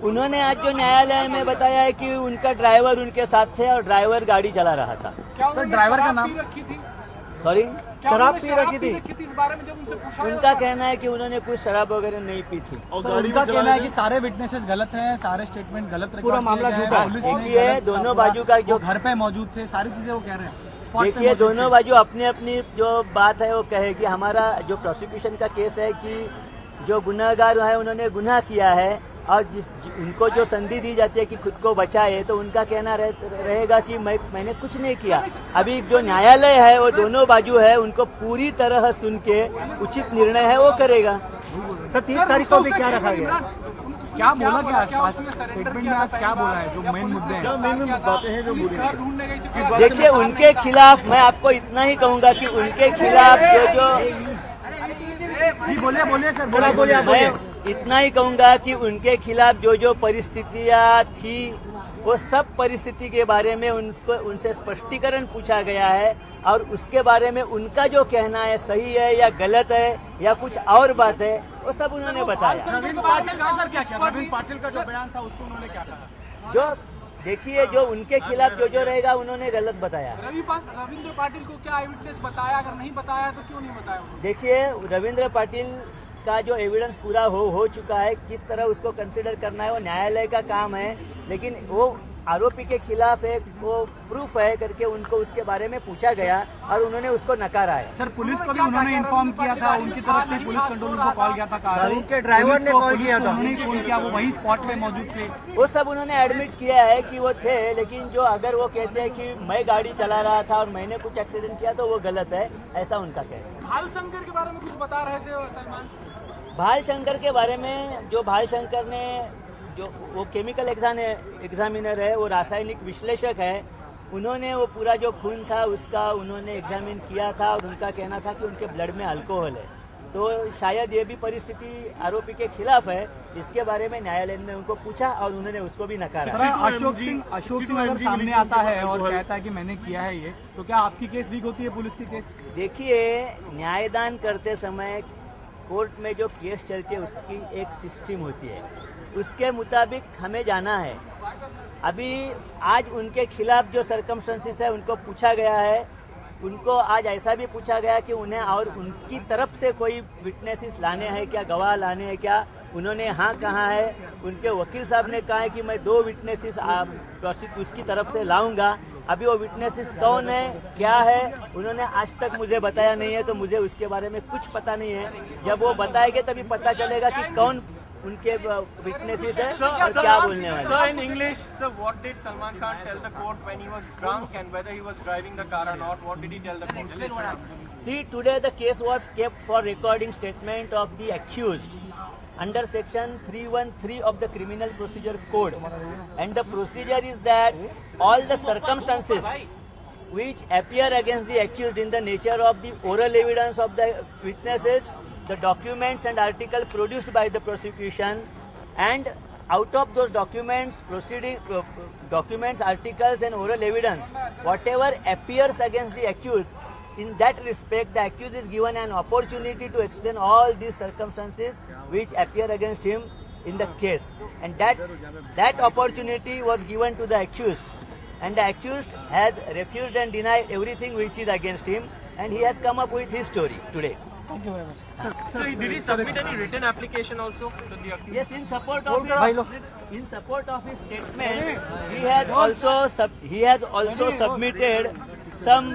उन्होंने आज जो न्यायालय में बताया है कि उनका ड्राइवर उनके साथ थे और ड्राइवर गाड़ी चला रहा था। सर ड्राइवर का नाम सॉरी शराब पी रखी थी इस बारे में जब उनसे पूछा उनका कहना है कि उन्होंने कुछ शराब वगैरह नहीं पी थी। और उनका कहना है कि सारे विटनेसेस गलत हैं, सारे स्टेटमेंट गलत, पूरा मामला झूठा है। देखिए दोनों बाजू का जो घर पे मौजूद थे सारी चीजें वो कह रहे हैं। देखिए दोनों बाजू अपनी अपनी जो बात है वो कहे कि हमारा जो प्रोसिक्यूशन का केस है कि जो गुनहगार है उन्होंने गुनाह किया है और उनको जो संधि दी जाती है कि खुद को बचाए, तो उनका कहना रहेगा कि मैंने कुछ नहीं किया। अभी जो न्यायालय है वो दोनों बाजू है, उनको पूरी तरह सुन के उचित निर्णय है वो करेगा। सर 30 तारीख को भी क्या रखा गया, क्या बोला, क्या स्टेटमेंट में आज क्या बोला है, जो मेन मुद्दे हैं, मेन बातें हैं जो देखिए उनके खिलाफ मैं आपको इतना ही कहूँगा कि उनके खिलाफ जो जी बोलिए सर बोलिए। मैं इतना ही कहूँगा कि उनके खिलाफ जो परिस्थितियाँ थी वो सब परिस्थिति के बारे में उनसे स्पष्टीकरण पूछा गया है और उसके बारे में उनका जो कहना है सही है या गलत है या कुछ और बात है वो सब उन्होंने बताया। रविंद्र पाटिल का जो बयान था उसको उन्होंने क्या कहा? जो देखिए जो उनके खिलाफ जो रहेगा उन्होंने गलत बताया। रविंद्र पाटिल को क्या आई विटनेस बताया, अगर नहीं बताया तो क्यों नहीं बताया? देखिए रविंद्र पाटिल का जो एविडेंस पूरा हो चुका है, किस तरह उसको कंसिडर करना है वो न्यायालय का काम है, लेकिन वो आरोपी के खिलाफ एक वो प्रूफ है करके उनको उसके बारे में पूछा गया और उन्होंने उसको नकारा है। सर पुलिस को भी उन्होंने इन्फॉर्म किया था, उनकी तरफ से पुलिस कंट्रोल रूम को कॉल किया था, उनके ड्राइवर ने कॉल किया था, उन्होंने कॉल किया, वो वही स्पॉट पे मौजूद थे। वो सब उन्होंने एडमिट किया है कि वो थे, लेकिन जो अगर वो कहते हैं कि मैं गाड़ी चला रहा था और मैंने कुछ एक्सीडेंट किया तो वो गलत है, ऐसा उनका कहना है। भाल शंकर के बारे में कुछ बता रहे थे सलमान? भाल शंकर के बारे में जो भाल शंकर ने जो वो केमिकल एग्जामिनर है, वो रासायनिक विश्लेषक है, उन्होंने वो पूरा जो खून था उसका उन्होंने एग्जामिन किया था और उनका कहना था कि उनके ब्लड में अल्कोहल है, तो शायद ये भी परिस्थिति आरोपी के खिलाफ है। इसके बारे में न्यायालय ने उनको पूछा और उन्होंने उसको भी नकारा। अशोक सिंह अगर सामने आता है और कहता है कि मैंने किया है ये, तो क्या आपकी केस वीक होती है, पुलिस की केस? देखिए न्यायदान करते समय कोर्ट में जो केस चलती है उसकी एक सिस्टम होती है, उसके मुताबिक हमें जाना है। अभी आज उनके खिलाफ जो सर्कमस्टेंसेस है उनको पूछा गया है, उनको आज ऐसा भी पूछा गया कि उन्हें और उनकी तरफ से कोई विटनेसेस लाने हैं क्या, गवाह लाने हैं क्या, उन्होंने हाँ कहा है। उनके वकील साहब ने कहा है कि मैं 2 विटनेसेस उसकी तरफ से लाऊंगा। अभी वो विटनेसेस कौन है क्या है उन्होंने आज तक मुझे बताया नहीं है, तो मुझे उसके बारे में कुछ पता नहीं है। जब वो बताएंगे तभी पता चलेगा कि कौन उनके विटनेसेस है और क्या बोलने वाले। So in English, so what did Salman Khan tell the court when he was drunk and whether he was driving the car or not? What did he tell the court? See, today the case was kept for recording statement of the accused under section 313 of the Criminal Procedure Code, and the procedure is that all the circumstances which appear against the accused in the nature of the oral evidence of the witnesses, the documents and articles produced by the prosecution, and out of those documents, documents, articles and oral evidence, whatever appears against the accused, in that respect the accused is given an opportunity to explain all these circumstances which appear against him in the case, and that opportunity was given to the accused, and the accused has refused and denied everything which is against him, and he has come up with his story today. Thank you very much. So did he submit any written application also to the accused? Yes, in support of his statement, he has also submitted some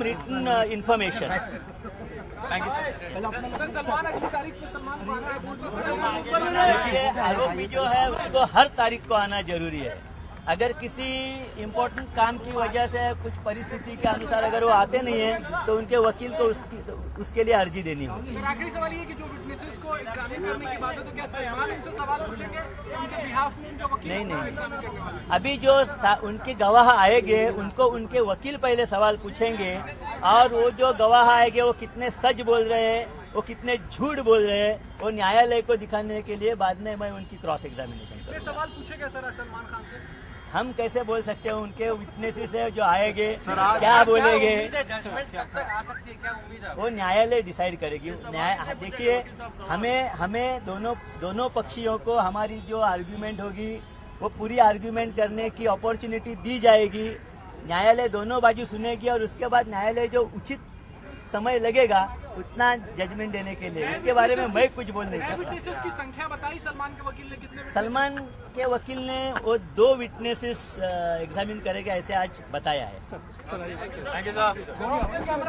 written information. Thank you, sir. Salman अगली तारीख पे सलमान देखिए आरोपी जो है उसको हर तारीख को आना जरूरी है। अगर किसी इम्पोर्टेंट काम की वजह से कुछ परिस्थिति के अनुसार अगर वो आते नहीं है तो उनके वकील को उसके लिए अर्जी देनी होगी। आखिरी सवाल ये कि जो विटनेसेस को एग्जामिन करने की बात है तो क्या सलमान उनसे सवाल पूछेंगे उनके बिहाफ में उनके वकील? नहीं। अभी जो उनके गवाह आएंगे उनको उनके वकील पहले सवाल पूछेंगे, और वो जो गवाह आएंगे वो कितने सच बोल रहे हैं, वो कितने झूठ बोल रहे हैं, वो न्यायालय को दिखाने के लिए बाद में मैं उनकी क्रॉस एग्जामिनेशन करूंगा। सवाल पूछेगा सर सलमान खान से? हम कैसे बोल सकते हैं? उनके विटनेसेस है जो आएंगे, क्या बोलेंगे, जजमेंट कब तक आ सकती है, क्या उम्मीद है? वो न्यायालय डिसाइड करेगी। देखिए, हमें दोनों पक्षियों को हमारी जो आर्ग्यूमेंट होगी वो पूरी आर्ग्यूमेंट करने की अपॉर्चुनिटी दी जाएगी। न्यायालय दोनों बाजू सुनेगी और उसके बाद न्यायालय जो उचित समय लगेगा उतना जजमेंट देने के लिए, इसके बारे में मैं कुछ बोल नहीं सकता। विटनेसेस की संख्या बताई सलमान के वकील ने कितने? सलमान के वकील ने वो 2 विटनेसेस एग्जामिन करेगा ऐसे आज बताया है। Thank you sir.